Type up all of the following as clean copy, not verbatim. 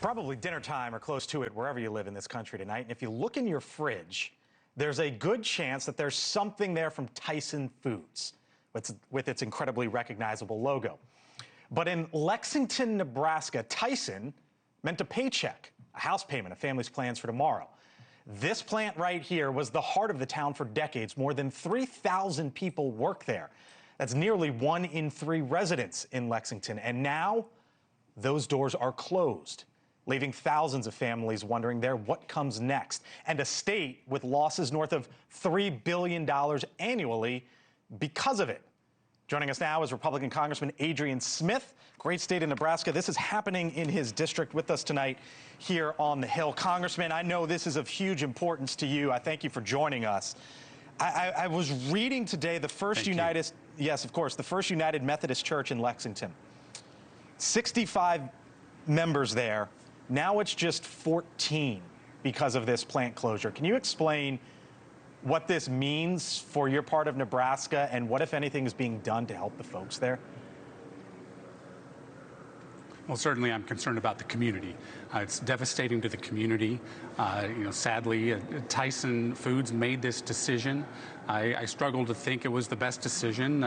Probably dinner time or close to it wherever you live in this country tonight. And if you look in your fridge, there's a good chance that there's something there from Tyson Foods with its incredibly recognizable logo. But in Lexington, Nebraska, Tyson meant a paycheck, a house payment, a family's plans for tomorrow. This plant right here was the heart of the town for decades. More than 3,000 people work there. That's nearly 1 in 3 residents in Lexington. And now those doors are closed, leaving thousands of families wondering what comes next, and a state with losses north of $3 billion annually because of it. Joining us now is Republican Congressman Adrian Smith, great state of Nebraska. This is happening in his district with us tonight here on the Hill. Congressman, I know this is of huge importance to you. I thank you for joining us. I was reading today the first yes, of course, the First United Methodist Church in Lexington. 65 members there. Now it's just 14 because of this plant closure. Can you explain what this means for your part of Nebraska and what, if anything, is being done to help the folks there? Well, certainly I'm concerned about the community. It's devastating to the community. Sadly, Tyson Foods made this decision. I struggle to think it was the best decision,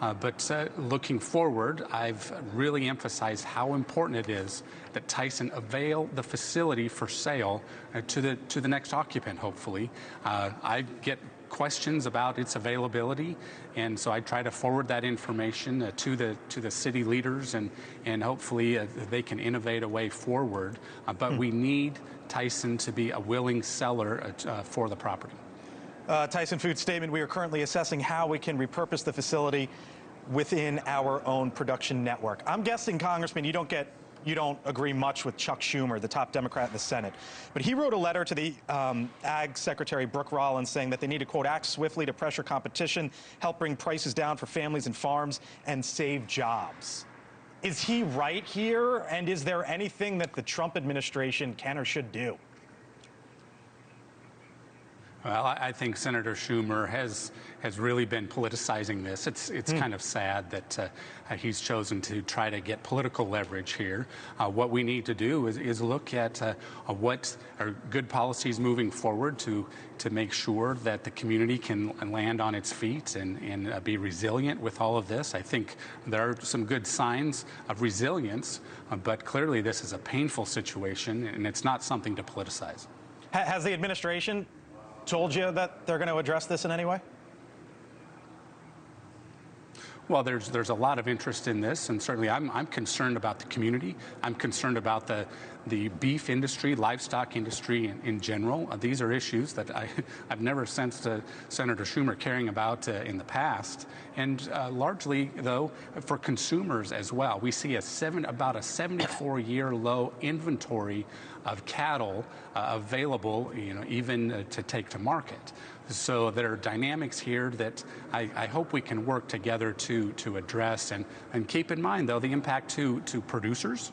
but looking forward, I've really emphasized how important it is that Tyson avail the facility for sale to the next occupant, hopefully. I get questions about its availability, and so I try to forward that information to the city leaders, and hopefully they can innovate a way forward. But we need Tyson to be a willing seller for the property. Tyson Foods statement: we are currently assessing how we can repurpose the facility within our own production network. I'm guessing, Congressman, you don't agree much with Chuck Schumer, the top Democrat in the Senate. But he wrote a letter to the Ag Secretary Brooke Rollins saying that they need to, quote, act swiftly to pressure competition, help bring prices down for families and farms, and save jobs. Is he right here? And is there anything that the Trump administration can or should do? Well, I think Senator Schumer has really been politicizing this. It's kind of sad that he's chosen to try to get political leverage here. What we need to do is look at what are good policies moving forward to make sure that the community can land on its feet and be resilient with all of this. I think there are some good signs of resilience, but clearly this is a painful situation, and it's not something to politicize. Has the administration told you that they're going to address this in any way? Well, there's a lot of interest in this, and certainly I'm concerned about the community. I'm concerned about the beef industry, livestock industry in general. These are issues that I've never sensed Senator Schumer caring about in the past, and largely, though, for consumers as well. We see about a 74-year low inventory of cattle available, even to take to market. So there are dynamics here that I hope we can work together to address, and keep in mind, though, the impact to producers.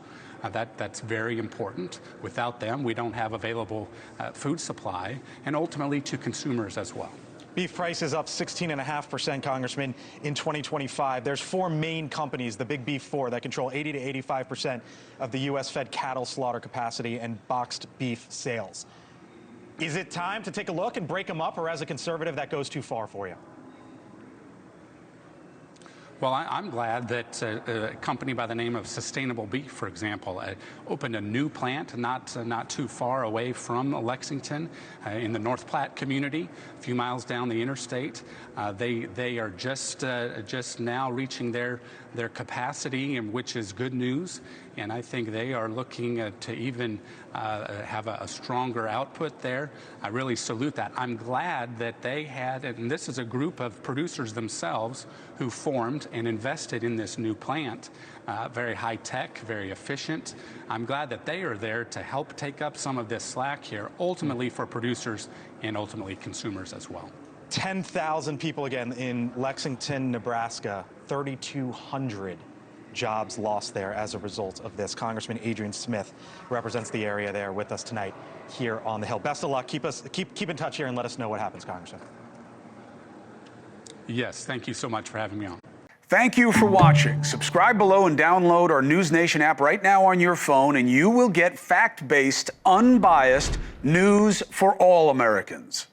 That's very important. Without them, we don't have available food supply, and ultimately to consumers as well. Beef prices up 16.5%, Congressman, in 2025. There's 4 main companies, the Big Beef 4, that control 80 to 85% of the U.S. fed cattle slaughter capacity and boxed beef sales. Is it time to take a look and break them up, or as a conservative, that goes too far for you? Well, I'm glad that a company by the name of Sustainable Beef, for example, opened a new plant not too far away from Lexington in the North Platte community, a few miles down the interstate. They are just now reaching their capacity, which is good news. And I think they are looking to even have a stronger output there. I really salute that. I'm glad that they had, and this is a group of producers themselves who formed and invested in this new plant, very high tech, very efficient. I'm glad that they are there to help take up some of this slack here, ultimately for producers and ultimately consumers as well. 10,000 people again in Lexington, Nebraska, 3,200 jobs lost there as a result of this. Congressman Adrian Smith represents the area there with us tonight here on the Hill. Best of luck. Keep in touch here and let us know what happens, Congressman. Yes, thank you so much for having me on. Thank you for watching. Subscribe below and download our NewsNation app right now on your phone, and you will get fact-based, unbiased news for all Americans.